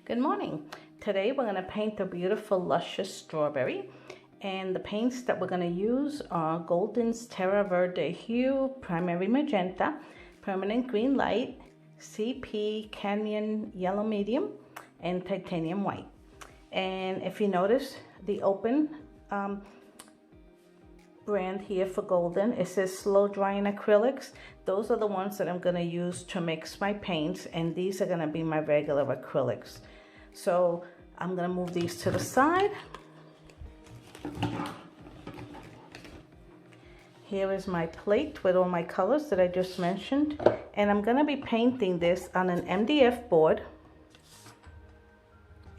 Good morning. Today we're going to paint a beautiful luscious strawberry, and the paints that we're going to use are Golden's Terra Verde Hue, Primary Magenta, Permanent Green Light, CP Canyon Yellow Medium, and Titanium White. And if you notice the open brand here for Golden, it says slow drying acrylics. Those are the ones that I'm going to use to mix my paints, and these are going to be my regular acrylics. So I'm going to move these to the side. Here is my plate with all my colors that I just mentioned, and I'm going to be painting this on an MDF board,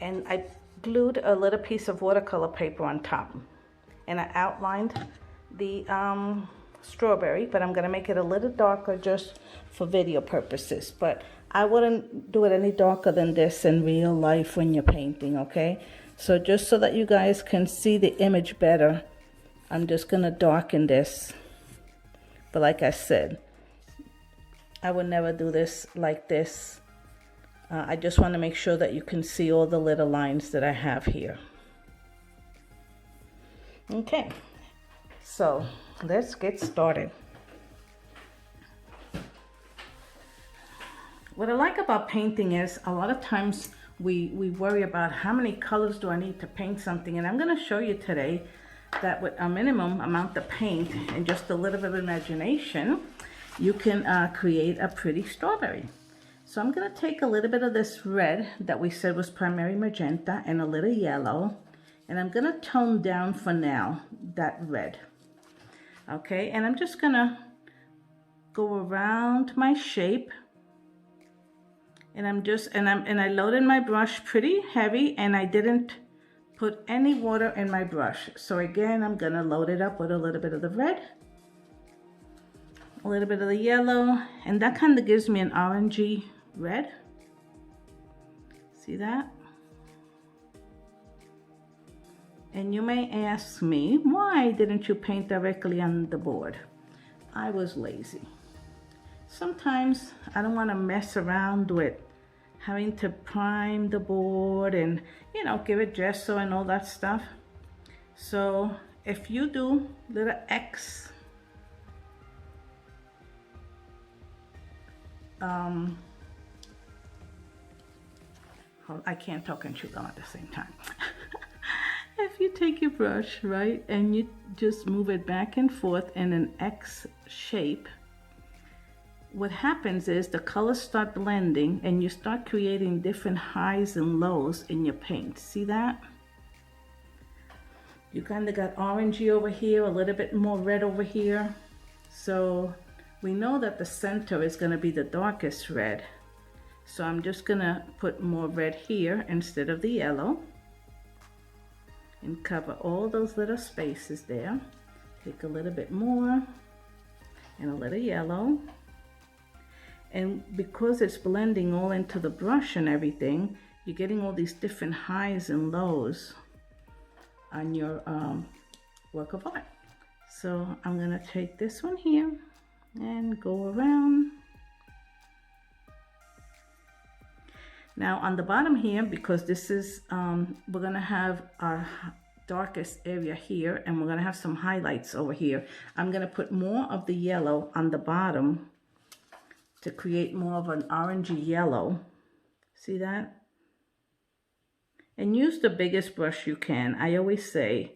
and I glued a little piece of watercolor paper on top, and I outlined the strawberry, but I'm going to make it a little darker just for video purposes. But I wouldn't do it any darker than this in real life when you're painting, okay? So just so that you guys can see the image better, I'm just going to darken this. But like I said, I would never do this like this. I just want to make sure that you can see all the little lines that I have here. Okay, so let's get started. What I like about painting is a lot of times we worry about how many colors do I need to paint something, and I'm going to show you today that with a minimum amount of paint and just a little bit of imagination, you can create a pretty strawberry. So I'm going to take a little bit of this red that we said was primary magenta and a little yellow, and I'm going to tone down for now that red. Okay, and I'm just going to go around my shape. And I loaded my brush pretty heavy, and I didn't put any water in my brush. So again, I'm gonna load it up with a little bit of the red, a little bit of the yellow, and that kind of gives me an orangey red. See that? And you may ask me, why didn't you paint directly on the board? I was lazy. Sometimes I don't want to mess around with having to prime the board and, you know, give it gesso and all that stuff. So if you do little X, I can't talk and chew gum at the same time. If you take your brush, right, and you just move it back and forth in an X shape, what happens is the colors start blending and you start creating different highs and lows in your paint. See that? You kind of got orangey over here, a little bit more red over here. So we know that the center is going to be the darkest red. So I'm just going to put more red here instead of the yellow and cover all those little spaces there. Take a little bit more and a little yellow. And because it's blending all into the brush and everything, you're getting all these different highs and lows on your work of art. So I'm going to take this one here and go around. Now on the bottom here, because this is, we're going to have our darkest area here, and we're going to have some highlights over here. I'm going to put more of the yellow on the bottom to create more of an orangey yellow. See that? And use the biggest brush you can. I always say,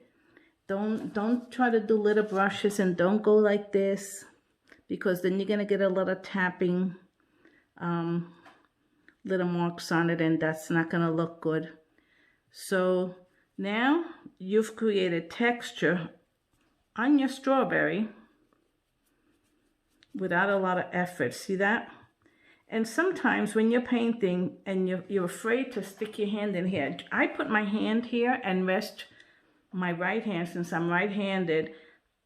don't try to do little brushes, and don't go like this, because then you're gonna get a lot of tapping, little marks on it, and that's not gonna look good. So now you've created texture on your strawberry without a lot of effort. See that? And sometimes when you're painting and you're afraid to stick your hand in here, I put my hand here and rest my right hand, since I'm right-handed,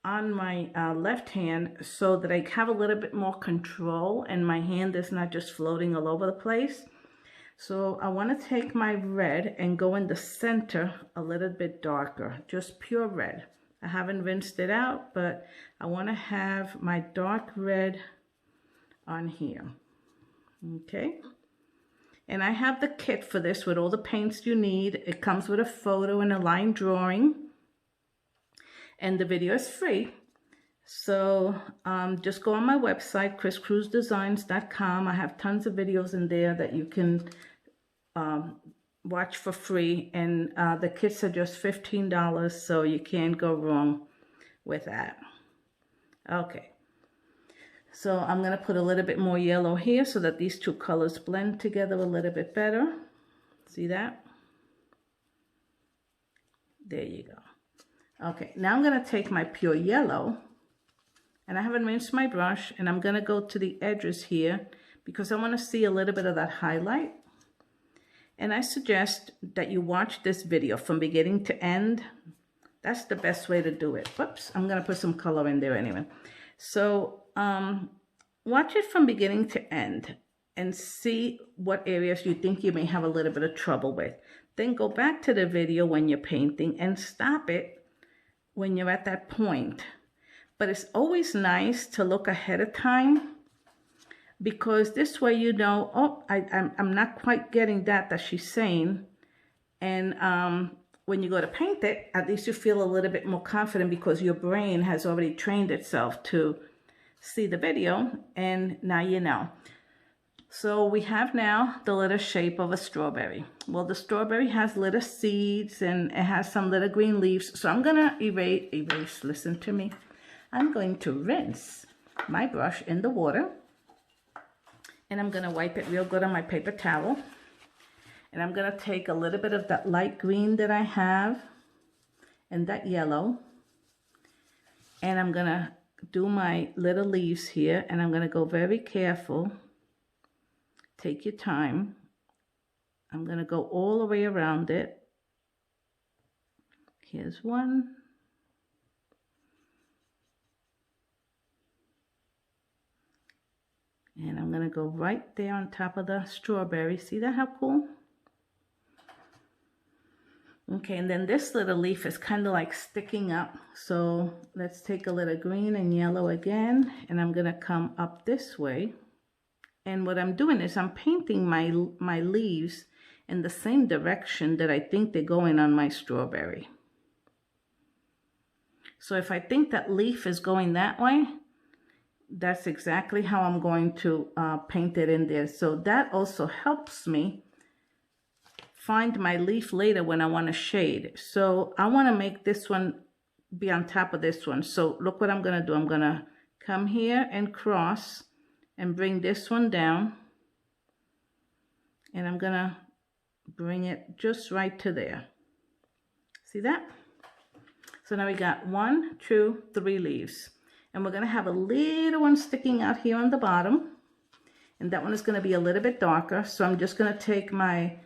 on my left hand, so that I have a little bit more control and my hand is not just floating all over the place. So I want to take my red and go in the center a little bit darker, just pure red. I haven't rinsed it out, but I want to have my dark red on here. Okay, And I have the kit for this with all the paints you need. It comes with a photo and a line drawing. And the video is free. So just go on my website, chriscruzdesigns.com. I have tons of videos in there that you can watch for free. And the kits are just $15, so you can't go wrong with that. Okay. So I'm going to put a little bit more yellow here so that these two colors blend together a little bit better. See that? There you go. Okay, now I'm going to take my pure yellow, and I haven't rinsed my brush, and I'm going to go to the edges here because I want to see a little bit of that highlight. And I suggest that you watch this video from beginning to end. That's the best way to do it. Whoops, I'm going to put some color in there anyway. So watch it from beginning to end and see what areas you think you may have a little bit of trouble with. Then go back to the video when you're painting and stop it when you're at that point. But it's always nice to look ahead of time, because this way you know, oh, I'm not quite getting that she's saying. And when you go to paint it, at least you feel a little bit more confident because your brain has already trained itself to see the video, and now you know. So we have now the little shape of a strawberry. Well, the strawberry has little seeds and it has some little green leaves. So I'm gonna erase, listen to me. I'm going to rinse my brush in the water, and I'm gonna wipe it real good on my paper towel. And I'm gonna take a little bit of that light green that I have and that yellow, and I'm gonna do my little leaves here, and I'm gonna go very careful. Take your time. I'm gonna go all the way around it. Here's one. And I'm gonna go right there on top of the strawberry. See that, how cool? Okay, and then this little leaf is kind of like sticking up. So let's take a little green and yellow again, and I'm gonna come up this way. And what I'm doing is I'm painting my leaves in the same direction that I think they're going on my strawberry. So if I think that leaf is going that way, that's exactly how I'm going to paint it in there. So that also helps me find my leaf later when I want to shade. So I want to make this one be on top of this one. So look what I'm going to do. I'm going to come here and cross and bring this one down. And I'm going to bring it just right to there. See that? So now we got 1, 2, 3 leaves. And we're going to have a little one sticking out here on the bottom. And that one is going to be a little bit darker. So I'm just going to take my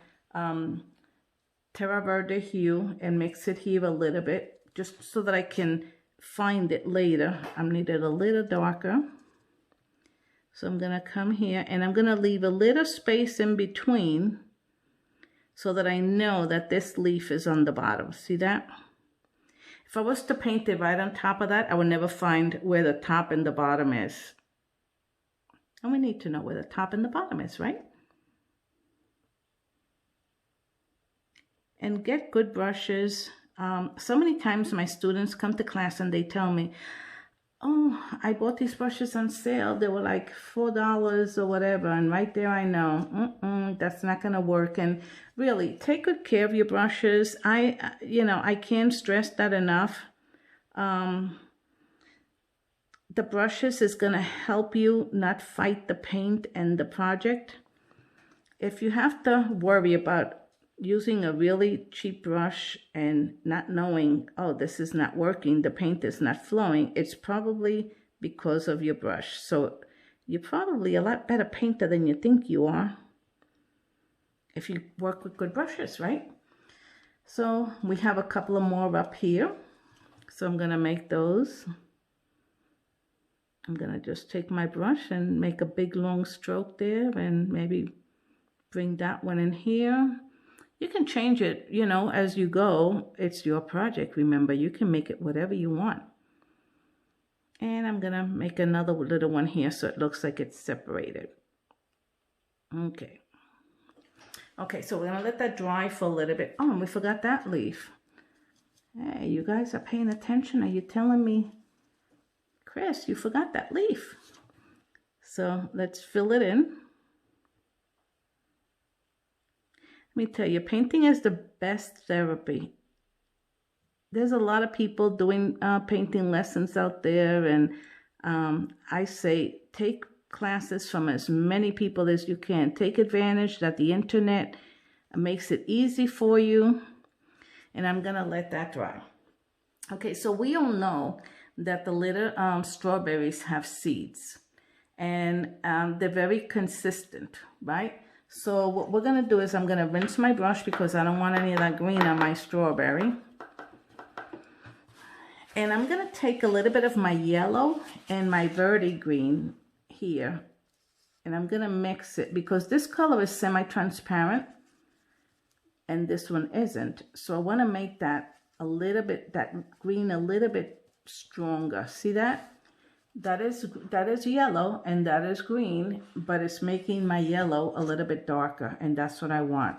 Terra Verde hue and mix it here a little bit, just so that I can find it later. I need it a little darker. So I'm going to come here and I'm going to leave a little space in between so that I know that this leaf is on the bottom. See that? If I was to paint it right on top of that, I would never find where the top and the bottom is. And we need to know where the top and the bottom is, right? And get good brushes. So many times my students come to class and they tell me, oh, I bought these brushes on sale. They were like $4 or whatever. And right there I know, that's not going to work. And really, take good care of your brushes. I can't stress that enough. The brushes is going to help you not fight the paint and the project. If you have to worry about using a really cheap brush and not knowing, oh, this is not working, the paint is not flowing, it's probably because of your brush. So you're probably a lot better painter than you think you are if you work with good brushes, right? So we have a couple of more up here. So I'm gonna make those. I'm gonna just take my brush and make a big long stroke there and maybe bring that one in here. You can change it, as you go. It's your project, remember. You can make it whatever you want. And I'm going to make another little one here so it looks like it's separated. Okay. Okay, so we're gonna let that dry for a little bit. Oh, and we forgot that leaf. Hey, you guys are paying attention. Are you telling me, Chris, you forgot that leaf? So let's fill it in. Let me tell you, painting is the best therapy. There's a lot of people doing painting lessons out there, and I say take classes from as many people as you can. Take advantage that the internet makes it easy for you. And I'm gonna let that dry. Okay, so we all know that the little strawberries have seeds, and they're very consistent, right? So what we're gonna do is I'm gonna rinse my brush because I don't want any of that green on my strawberry. And I'm gonna take a little bit of my yellow and my verdi green here, and I'm gonna mix it because this color is semi-transparent and this one isn't. So I wanna make that a little bit, that green a little bit stronger. See that? That is yellow and that is green, but it's making my yellow a little bit darker, and that's what I want.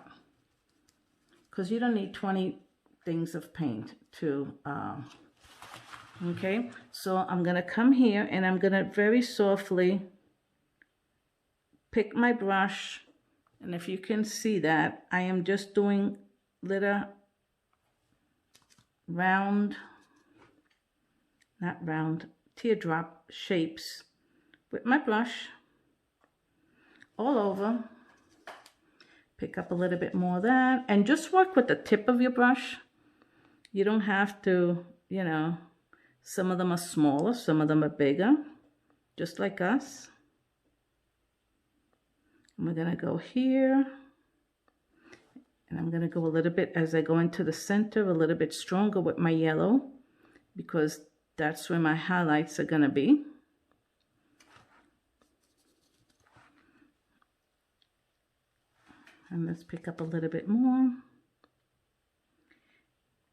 Because you don't need 20 things of paint to, okay? So I'm gonna come here and I'm gonna very softly pick my brush, and if you can see that, I am just doing little round, not round, teardrop shapes with my brush all over. Pick up a little bit more of that and just work with the tip of your brush. You don't have to, you know, some of them are smaller, some of them are bigger, just like us. And we're gonna go here, and I'm gonna go a little bit as I go into the center, a little bit stronger with my yellow, because that's where my highlights are gonna be. And let's pick up a little bit more.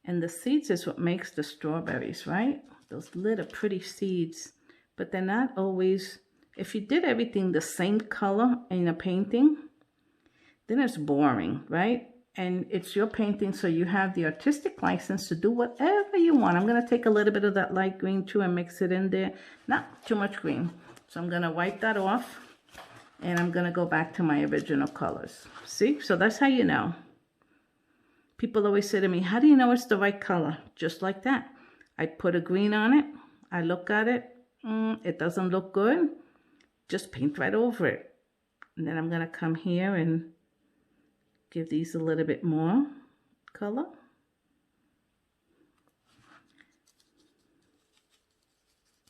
And the seeds is what makes the strawberries, right? Those little pretty seeds, but they're not always, if you did everything the same color in a painting, then it's boring, right? And it's your painting, so you have the artistic license to do whatever you want. I'm gonna take a little bit of that light green too and mix it in there. Not too much green. So I'm gonna wipe that off, and I'm gonna go back to my original colors. See, so that's how you know. People always say to me, how do you know it's the right color? Just like that. I put a green on it, I look at it, it doesn't look good, just paint right over it. And then I'm gonna come here and give these a little bit more color.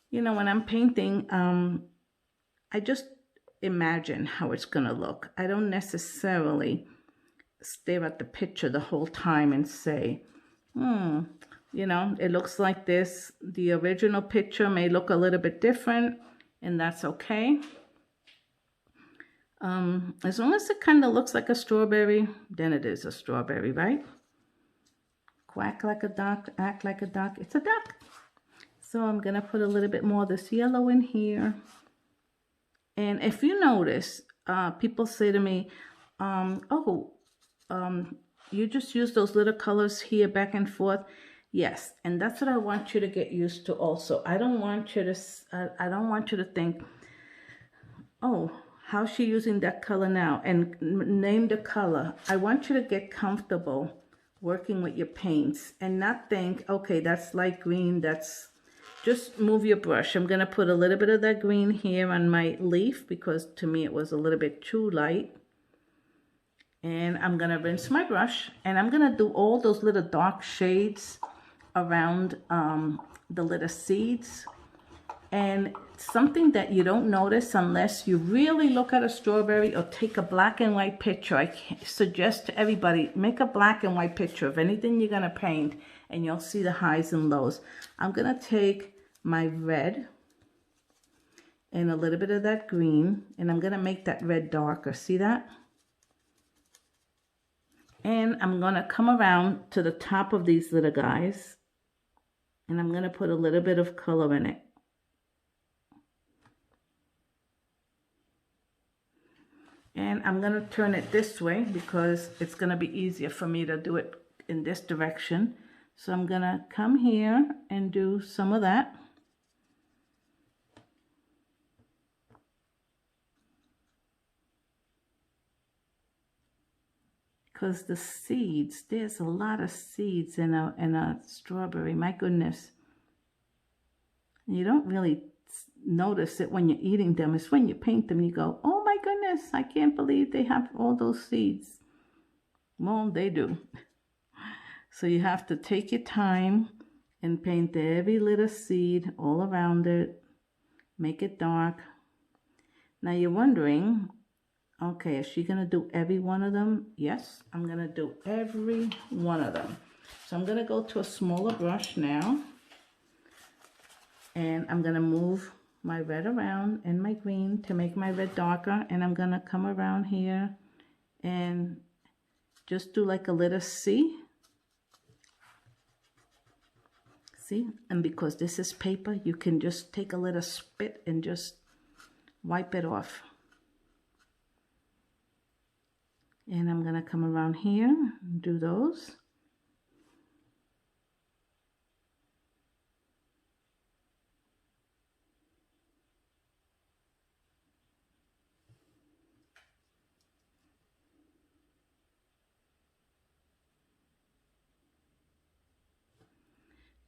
You know, when I'm painting, I just imagine how it's gonna look. I don't necessarily stare at the picture the whole time and say, you know, it looks like this. The original picture may look a little bit different, and that's okay. As long as it kind of looks like a strawberry, then it is a strawberry, right? Quack like a duck, act like a duck. It's a duck. So I'm gonna put a little bit more of this yellow in here. And if you notice, people say to me, you just use those little colors here back and forth. Yes, and that's what I want you to get used to also. I don't want you to think, oh, how's she using that color now? And name the color. I want you to get comfortable working with your paints and not think, okay, that's light green, just move your brush. I'm gonna put a little bit of that green here on my leaf because to me it was a little bit too light. And I'm gonna rinse my brush, and I'm gonna do all those little dark shades around the little seeds. And something that you don't notice unless you really look at a strawberry or take a black and white picture, I suggest to everybody, make a black and white picture of anything you're gonna paint, and you'll see the highs and lows. I'm gonna take my red and a little bit of that green, and I'm gonna make that red darker. See that? And I'm gonna come around to the top of these little guys, and I'm gonna put a little bit of color in it. And I'm going to turn it this way because it's going to be easier for me to do it in this direction. So I'm going to come here and do some of that. Because the seeds, there's a lot of seeds in a strawberry, my goodness. You don't really notice it when you're eating them. It's when you paint them, you go, oh my goodness, I can't believe they have all those seeds. Well, they do. So you have to take your time and paint every little seed all around it. Make it dark. Now you're wondering, okay, is she gonna do every one of them? Yes, I'm gonna do every one of them. So I'm gonna go to a smaller brush now. And I'm gonna move my red around and my green to make my red darker. And I'm gonna come around here and just do like a little C. See? And because this is paper, you can just take a little spit and just wipe it off. And I'm gonna come around here and do those.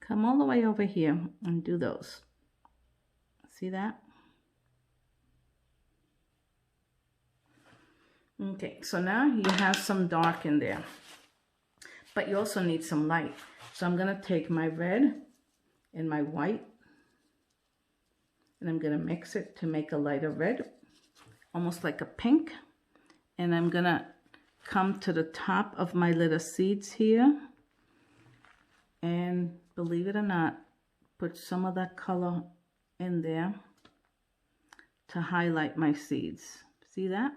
Come all the way over here and do those. See that? Okay, so now you have some dark in there, but you also need some light. So I'm gonna take my red and my white, and I'm gonna mix it to make a lighter red, almost like a pink. And I'm gonna come to the top of my little seeds here, and believe it or not, put some of that color in there to highlight my seeds. See that?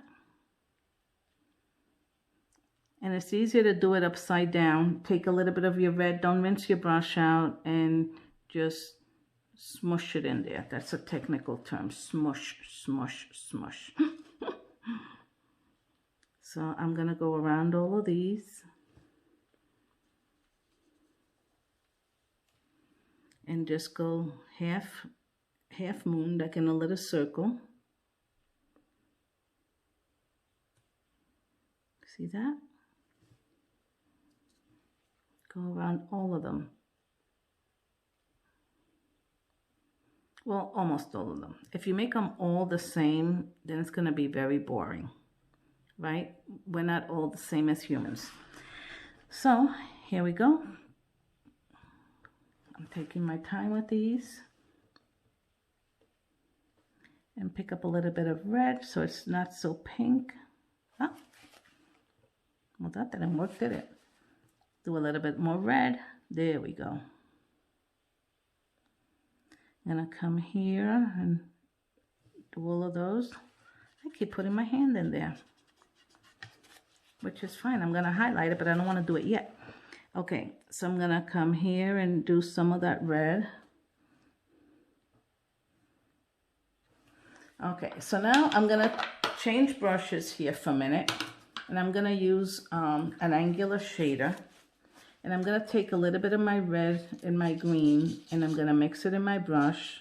And it's easier to do it upside down. Take a little bit of your red, don't rinse your brush out, and just smush it in there. That's a technical term, smush, smush, smush. So I'm gonna go around all of these. And just go half moon, like in a little circle. See that? Go around all of them. Well, almost all of them. If you make them all the same, then it's gonna be very boring, right? We're not all the same as humans. So here we go. I'm taking my time with these. And pick up a little bit of red so it's not so pink. Oh, well, that didn't work, did it? Do a little bit more red. There we go. I'm gonna come here and do all of those. I keep putting my hand in there, which is fine. I'm gonna highlight it, but I don't wanna do it yet. Okay, so I'm gonna come here and do some of that red. Okay, so now I'm gonna change brushes here for a minute, and I'm gonna use an angular shader, and I'm gonna take a little bit of my red and my green, and I'm gonna mix it in my brush,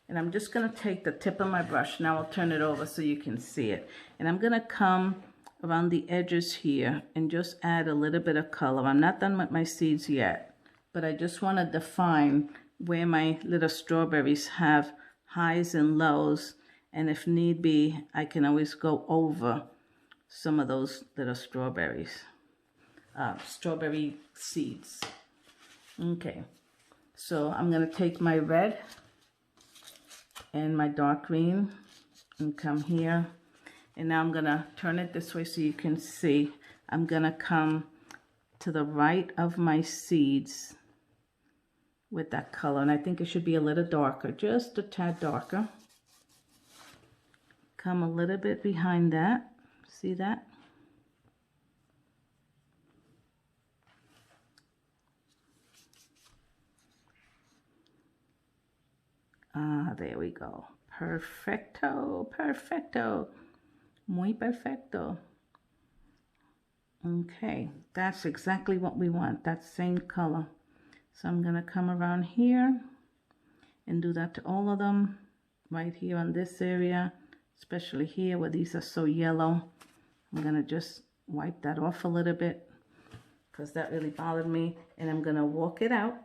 and I'm just gonna take the tip of my brush. Now I'll turn it over so you can see it, and I'm gonna come around the edges here and just add a little bit of color. I'm not done with my seeds yet, but I just want to define where my little strawberries have highs and lows, and if need be, I can always go over some of those little strawberries, strawberry seeds. Okay, so I'm going to take my red and my dark green and come here. And now I'm gonna turn it this way so you can see. I'm gonna come to the right of my seeds with that color. And I think it should be a little darker, just a tad darker. Come a little bit behind that. See that? Ah, there we go. Perfecto, perfecto. Muy perfecto. Okay, that's exactly what we want, that same color. So I'm gonna come around here and do that to all of them, right here on this area, especially here where these are so yellow. I'm gonna just wipe that off a little bit because that really bothered me, and I'm gonna walk it out.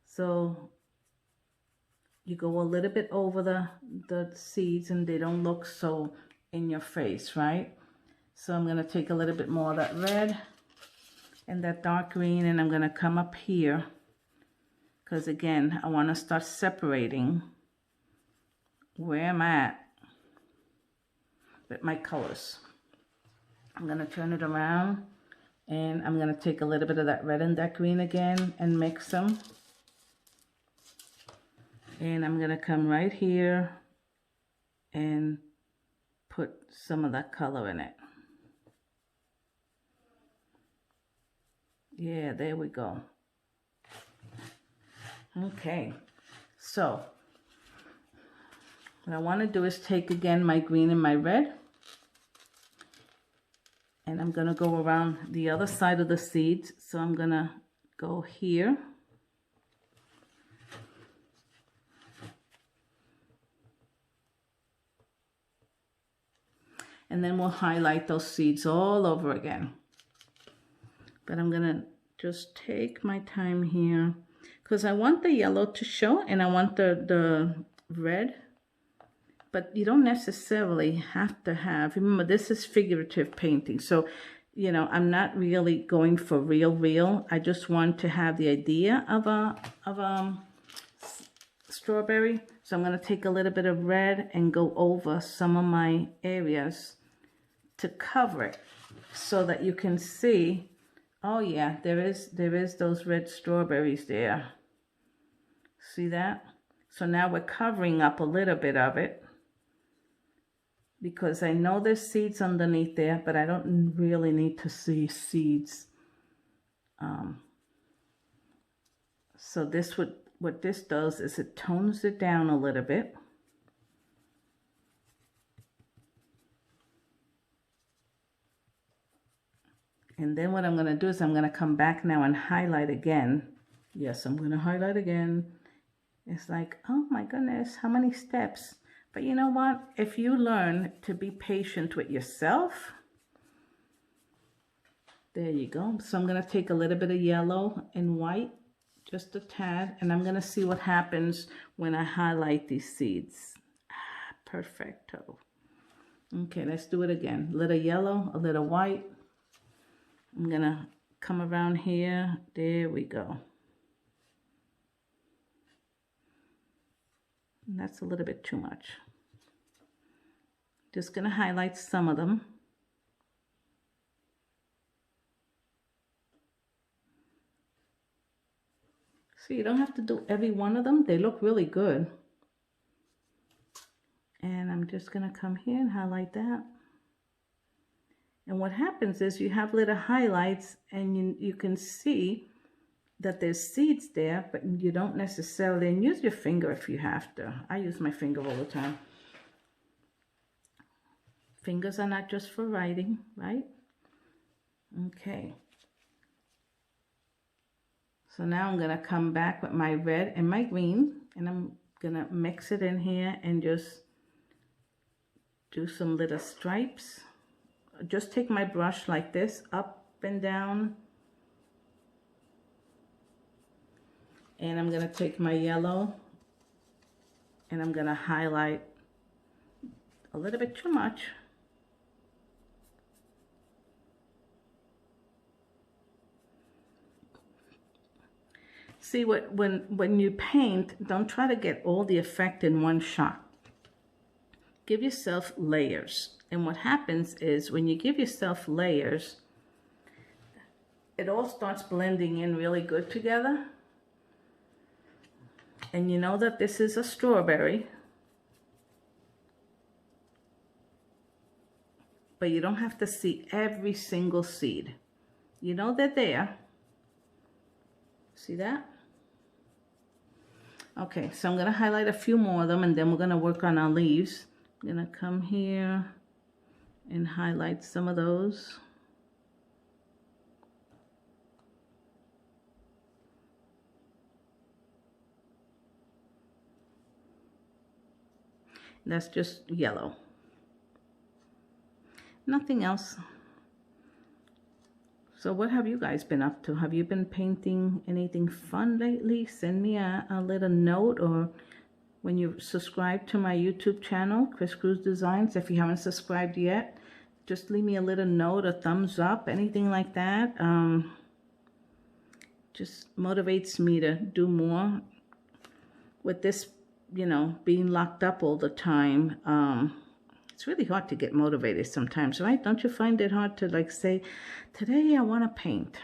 So you go a little bit over the seeds and they don't look so in your face, right? So I'm gonna take a little bit more of that red and that dark green, and I'm gonna come up here because again, I wanna start separating where I'm at with my colors. I'm gonna turn it around and I'm gonna take a little bit of that red and that green again and mix them. And I'm gonna come right here and put some of that color in it. Yeah, there we go. Okay, so what I want to do is take again my green and my red, and I'm going to go around the other side of the seeds. So I'm going to go here. And then we'll highlight those seeds all over again. But I'm going to just take my time here because I want the yellow to show and I want the red. But you don't necessarily have to have, remember this is figurative painting. So, you know, I'm not really going for real. I just want to have the idea of a strawberry. So I'm going to take a little bit of red and go over some of my areas to cover it so that you can see, oh yeah, there is those red strawberries there. See that? So now we're covering up a little bit of it, because I know there's seeds underneath there, but I don't really need to see seeds. So this what this does is it tones it down a little bit. And then what I'm going to do is I'm going to come back now and highlight again. Yes, I'm going to highlight again. It's like, oh my goodness, how many steps? But you know what? If you learn to be patient with yourself, there you go. So I'm going to take a little bit of yellow and white, just a tad, and I'm going to see what happens when I highlight these seeds. Ah, perfecto. Okay, let's do it again. A little yellow, a little white. I'm going to come around here. There we go. And that's a little bit too much. Just going to highlight some of them. So you don't have to do every one of them. They look really good. And I'm just going to come here and highlight that. And what happens is you have little highlights and you can see that there's seeds there, but you don't necessarily, and use your finger if you have to. I use my finger all the time. Fingers are not just for writing, right? Okay. So now I'm going to come back with my red and my green, and I'm going to mix it in here and just do some little stripes. Just take my brush like this, up and down. And I'm going to take my yellow and I'm going to highlight a little bit too much. See, when you paint, don't try to get all the effect in one shot. Give yourself layers. And what happens is when you give yourself layers, it all starts blending in really good together. And you know that this is a strawberry, but you don't have to see every single seed. You know they're there. See that? Okay, so I'm going to highlight a few more of them and then we're going to work on our leaves. I'm going to come here and highlight some of those. That's just yellow. Nothing else. So what have you guys been up to? Have you been painting anything fun lately? Send me a little note, or when you subscribe to my YouTube channel, Chris Cruz Designs, if you haven't subscribed yet, just leave me a little note, a thumbs up, anything like that. Just motivates me to do more. With this, you know, being locked up all the time, it's really hard to get motivated sometimes, right? Don't you find it hard to like say, today I want to paint?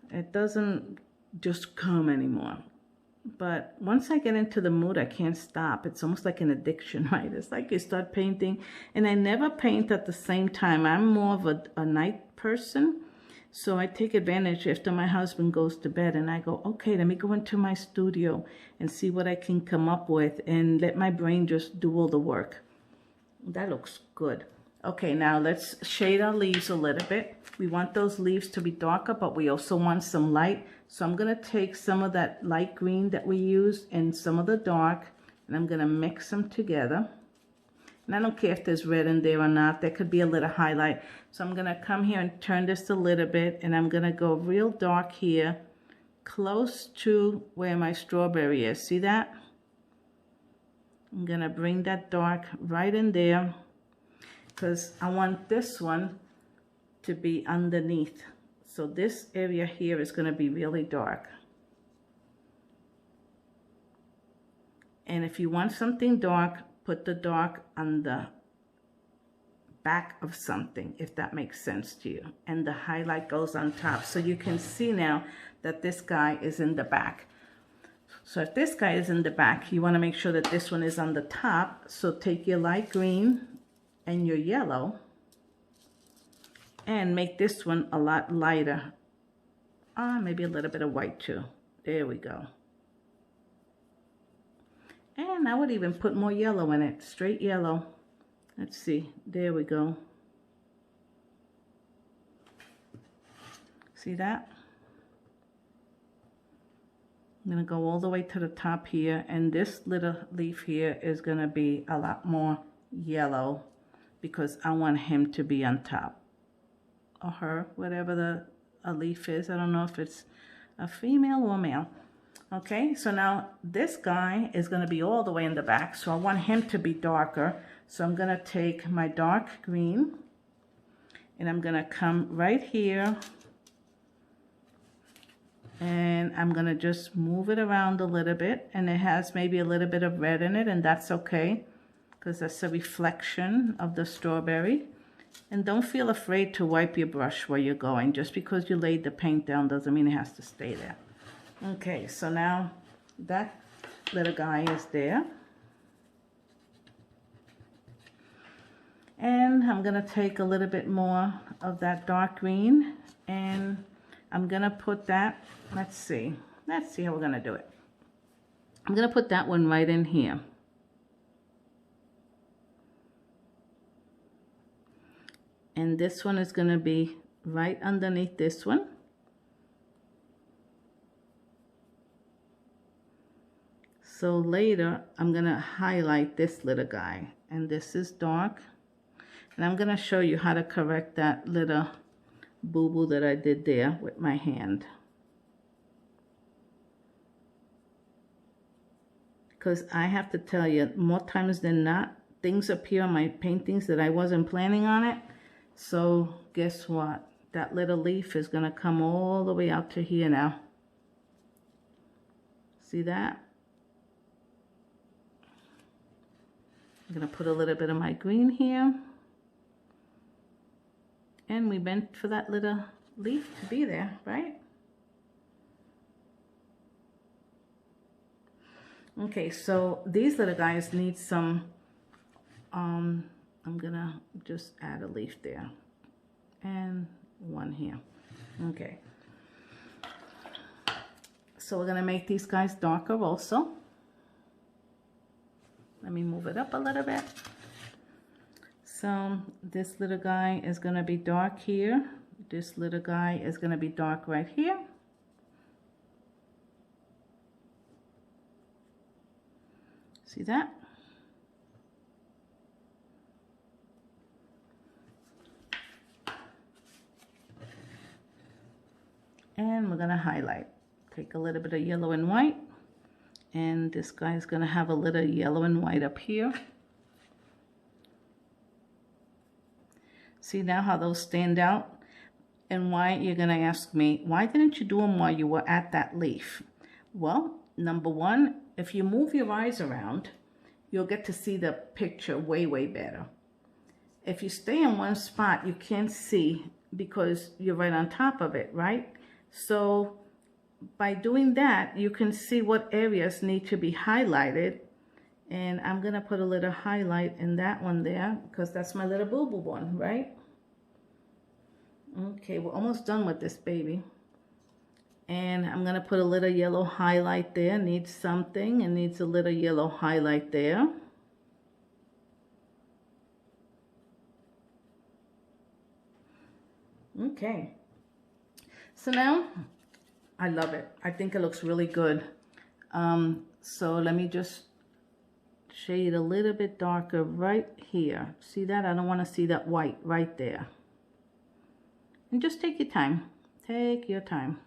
It doesn't just come anymore. But once I get into the mood, I can't stop. It's almost like an addiction, right? It's like you start painting, and I never paint at the same time. I'm more of a night person. So I take advantage after my husband goes to bed, and I go, okay, let me go into my studio and see what I can come up with and let my brain just do all the work. That looks good. Okay, now let's shade our leaves a little bit. We want those leaves to be darker, but we also want some light. So I'm going to take some of that light green that we used and some of the dark, and I'm going to mix them together. And I don't care if there's red in there or not. There could be a little highlight. So I'm going to come here and turn this a little bit, and I'm going to go real dark here, close to where my strawberry is. See that? I'm going to bring that dark right in there, because I want this one to be underneath. So this area here is going to be really dark. And if you want something dark, put the dark on the back of something, if that makes sense to you. And the highlight goes on top. So you can see now that this guy is in the back. So if this guy is in the back, you want to make sure that this one is on the top. So take your light green and your yellow and make this one a lot lighter. Maybe a little bit of white too. There we go. And I would even put more yellow in it, straight yellow. Let's see, there we go. See that? I'm gonna go all the way to the top here, and this little leaf here is gonna be a lot more yellow because I want him to be on top. Or her, whatever a leaf is. I don't know if it's a female or male. Okay, so now this guy is going to be all the way in the back, so I want him to be darker. So I'm going to take my dark green, and I'm going to come right here, and I'm going to just move it around a little bit, and it has maybe a little bit of red in it, and that's okay, because that's a reflection of the strawberry. And don't feel afraid to wipe your brush where you're going. Just because you laid the paint down doesn't mean it has to stay there. Okay, so now that little guy is there. And I'm going to take a little bit more of that dark green, and I'm going to put that, let's see how we're going to do it. I'm going to put that one right in here. And this one is going to be right underneath this one. So later, I'm going to highlight this little guy. And this is dark. And I'm going to show you how to correct that little boo-boo that I did there with my hand. Because I have to tell you, more times than not, things appear on my paintings that I wasn't planning on it. So guess what? That little leaf is going to come all the way out to here now. See that? I'm going to put a little bit of my green here. And we meant for that little leaf to be there, right? Okay, so these little guys need some, I'm going to just add a leaf there. And one here. Okay. So we're going to make these guys darker also. Let me move it up a little bit. So this little guy is going to be dark here. This little guy is going to be dark right here. See that? And we're going to highlight. Take a little bit of yellow and white. And this guy is going to have a little yellow and white up here. See now how those stand out? And why, you're going to ask me, why didn't you do them while you were at that leaf? Well, number one, if you move your eyes around, you'll get to see the picture way, way better. If you stay in one spot, you can't see because you're right on top of it, right? So by doing that, you can see what areas need to be highlighted. And I'm going to put a little highlight in that one there because that's my little boo-boo one, right? Okay, we're almost done with this baby. And I'm going to put a little yellow highlight there. Needs something and needs a little yellow highlight there. Okay. So now, I love it. I think it looks really good. So let me just shade a little bit darker right here. See that? I don't want to see that white right there. And just take your time. Take your time.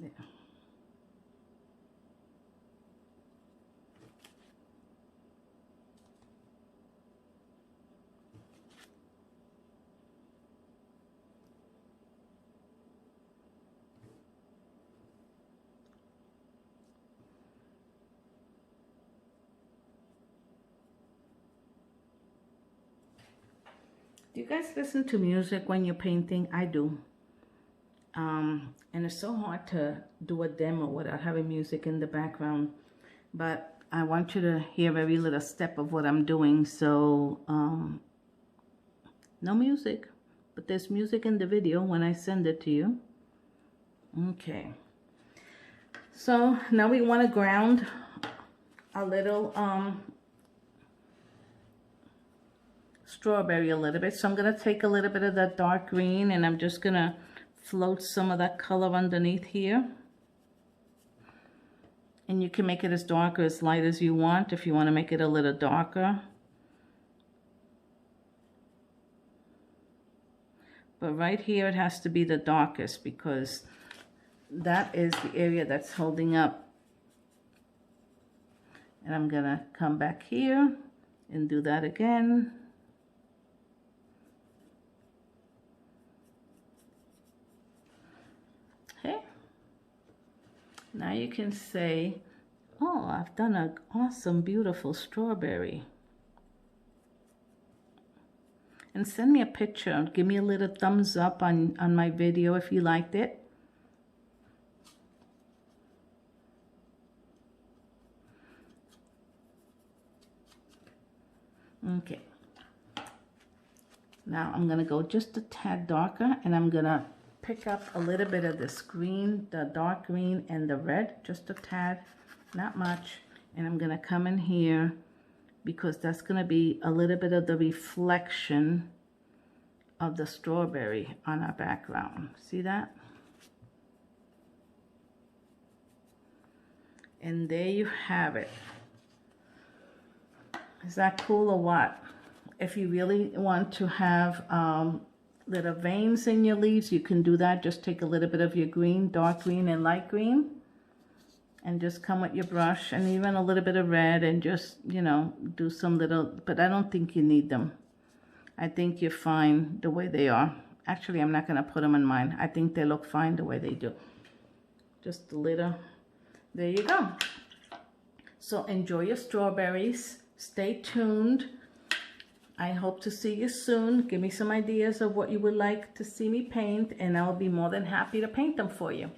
There. Do you guys listen to music when you're painting? I do. And it's so hard to do a demo without having music in the background. But I want you to hear every little step of what I'm doing. So, no music. But there's music in the video when I send it to you. Okay. So, now we want to ground a little, strawberry a little bit. So I'm going to take a little bit of that dark green and I'm just going to float some of that color underneath here. And you can make it as dark or as light as you want if you want to make it a little darker. But right here it has to be the darkest because that is the area that's holding up. And I'm going to come back here and do that again. Now you can say, oh, I've done an awesome, beautiful strawberry. And send me a picture. Give me a little thumbs up on my video if you liked it. Okay. Now I'm going to go just a tad darker and I'm going to pick up a little bit of this green, the dark green and the red, just a tad, not much. And I'm going to come in here because that's going to be a little bit of the reflection of the strawberry on our background. See that? And there you have it. Is that cool or what? If you really want to have little veins in your leaves, you can do that. Just take a little bit of your green, dark green and light green, and just come with your brush and even a little bit of red and just, you know, do some little, but I don't think you need them. I think you're fine the way they are. Actually, I'm not going to put them in mine. I think they look fine the way they do. Just a little. There you go. So enjoy your strawberries. Stay tuned. I hope to see you soon. Give me some ideas of what you would like to see me paint, and I'll be more than happy to paint them for you.